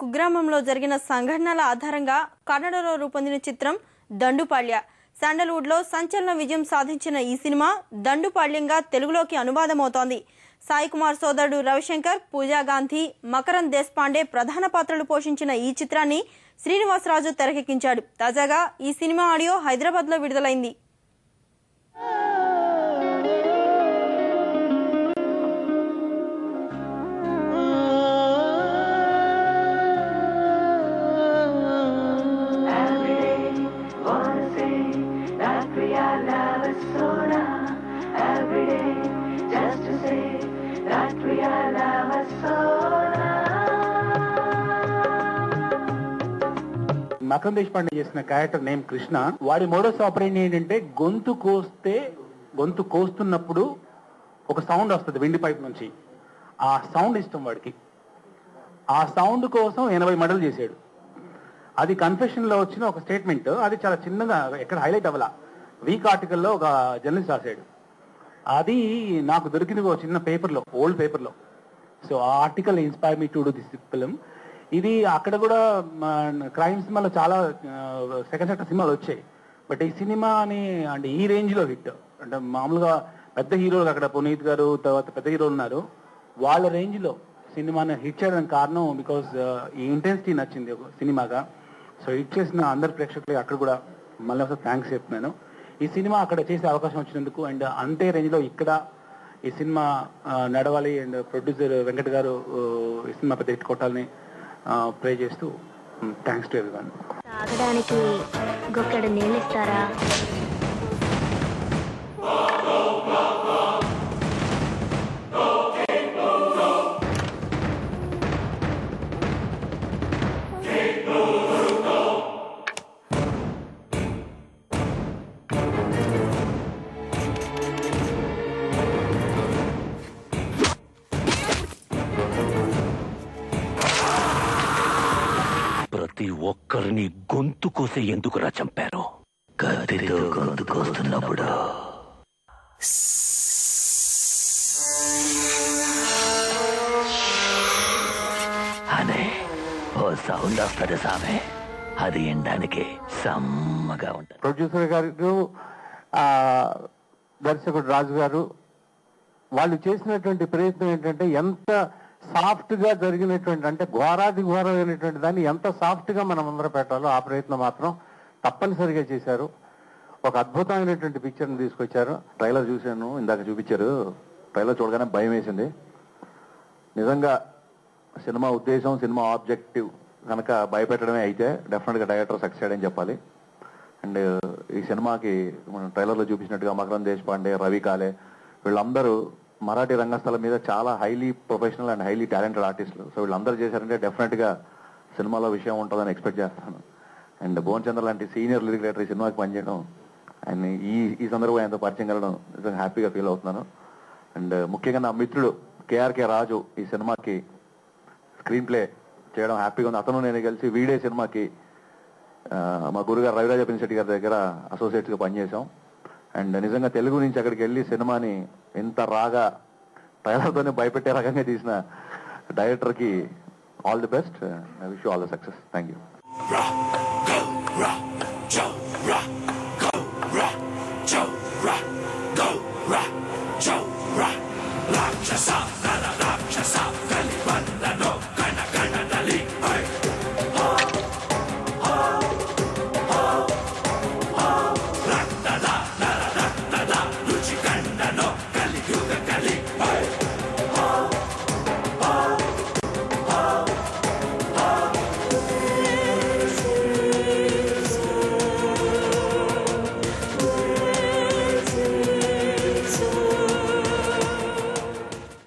కుగ్రామంలో జరిగిన సంఘటనల ఆధారంగా కన్నడలో రూపొందిన చిత్రం దండుపాళ్య. శాండల్వుడ్ లో సంచలన విజయం సాధించిన ఈ సినిమా దండుపాళ్యంగా తెలుగులోకి అనువాదమవుతోంది. సాయి కుమార్ సోదరుడు రవిశంకర్, పూజా గాంధీ, మకరంద్ దేశపాండే ప్రధాన పాత్రలు పోషించిన ఈ చిత్రాన్ని శ్రీనివాసరాజు తెరకెక్కించాడు. తాజాగా ఈ సినిమా ఆడియో హైదరాబాద్ లో విడుదలైంది. మకరం దేశపాండే చేసిన క్యారెక్టర్ నేమ్ కృష్ణ. వాడి మోడస్ ఆపరేషన్ ఏంటంటే గొంతు కోస్తున్నప్పుడు ఒక సౌండ్ వస్తుంది విండి పైప్ నుంచి. ఆ సౌండ్ ఇష్టం వాడికి. ఆ సౌండ్ కోసం 80 మర్డర్లు చేశాడు. అది కన్ఫెషన్ లో వచ్చిన ఒక స్టేట్మెంట్. అది చాలా చిన్నగా ఎక్కడ హైలైట్ అవ్వాల. వీక్ ఆర్టికల్లో ఒక జర్నలిస్ట్ రాశాడు. అది నాకు దొరికింది ఒక చిన్న పేపర్లో, ఓల్డ్ పేపర్లో. సో ఆ article inspire me to do this film. ఇది అక్కడ కూడా క్రైమ్ సినిమాలో చాలా సెకండ్ సెక్టర్ సినిమాలు వచ్చాయి. బట్ ఈ సినిమాని అంటే ఈ రేంజ్ లో హిట్. అంటే మామూలుగా పెద్ద హీరోలు అక్కడ పునీత్ గారు తర్వాత పెద్ద హీరోలు ఉన్నారు. వాళ్ళ రేంజ్ లో సినిమాని హిట్ చేయడానికి కారణం బికాస్ ఈ ఇంటెన్సిటీ నచ్చింది ఒక సినిమాగా. సో హిట్ చేసిన అందరు ప్రేక్షకులకి అక్కడ కూడా మళ్ళీ ఒకసారి థ్యాంక్స్ చెప్తున్నాను. ఈ సినిమా అక్కడ చేసే అవకాశం వచ్చినందుకు అండ్ అంతే రేంజ్ లో ఇక్కడ ఈ సినిమా నడవాలి. అండ్ ప్రొడ్యూసర్ వెంకట్ గారు ఈ సినిమా పెద్ద హిట్ కొట్టాలని ప్రే చేస్తూ థ్యాంక్స్ టు ఎవ్రీవన్. తాగడానికి గొక్కెడు నీళ్ళు ఇస్తారా? ప్రతి ఒక్కరిని గొంతు కోసి ఎందుకురా చంపారు? కత్తితో గొంతు కోస్తున్నప్పుడు అనే ఓ సౌండ్ వస్తుంది సామె. అది వినడానికి సమ్మగా ఉంటుంది. ప్రొడ్యూసర్ గారు, దర్శకుడు రాజు గారు వాళ్ళు చేసినటువంటి ప్రయత్నం ఏంటంటే ఎంత సాఫ్ట్ గా జరిగినటువంటి అంటే ఘోరాది ఘోరమైనటువంటి దాన్ని ఎంత సాఫ్ట్ గా మనం ముందర పెట్టాలో ఆ ప్రయత్నం మాత్రం తప్పనిసరిగా చేశారు. ఒక అద్భుతమైనటువంటి పిక్చర్ని తీసుకొచ్చారు. ట్రైలర్ చూశాను, ఇందాక చూపించారు. ట్రైలర్ చూడగానే భయం వేసింది. నిజంగా సినిమా ఉద్దేశం, సినిమా ఆబ్జెక్టివ్ కనుక భయపెట్టడమే అయితే డెఫినెట్గా డైరెక్టర్ సక్సెస్ అయ్యని చెప్పాలి. అండ్ ఈ సినిమాకి మనం ట్రైలర్లో చూపించినట్టుగా మకరం దేశపాండే, రవి కాలే వీళ్ళందరూ మరాఠీ రంగస్థలం మీద చాలా highly professional and highly talented ఆర్టిస్టులు. సో వీళ్ళందరూ చేశారంటే డెఫినెట్గా సినిమాలో విషయం ఉంటుందని ఎక్స్పెక్ట్ చేస్తాను. అండ్ భువన్ చంద్ర లాంటి సీనియర్ లిరిక్ రైటర్ ఈ సినిమాకి పనిచేయడం, ఆయన ఈ సందర్భంగా ఎంతో పరిచయం కలగడం నిజంగా హ్యాపీగా ఫీల్ అవుతున్నాను. అండ్ ముఖ్యంగా నా మిత్రుడు కేఆర్కే రాజు ఈ సినిమాకి స్క్రీన్ ప్లే చేయడం హ్యాపీగా ఉంది. అతను నేను కలిసి వీడే సినిమాకి మా గురుగారు రవిరాజ పినిశెట్టి గారి దగ్గర అసోసియేట్స్గా పనిచేసాం. అండ్ నిజంగా తెలుగు నుంచి అక్కడికి వెళ్ళి సినిమాని ఎంత రాగా ట్రైలర్తోనే భయపెట్టే రకంగా తీసిన డైరెక్టర్కి all the best. I wish you all the success. Thank you.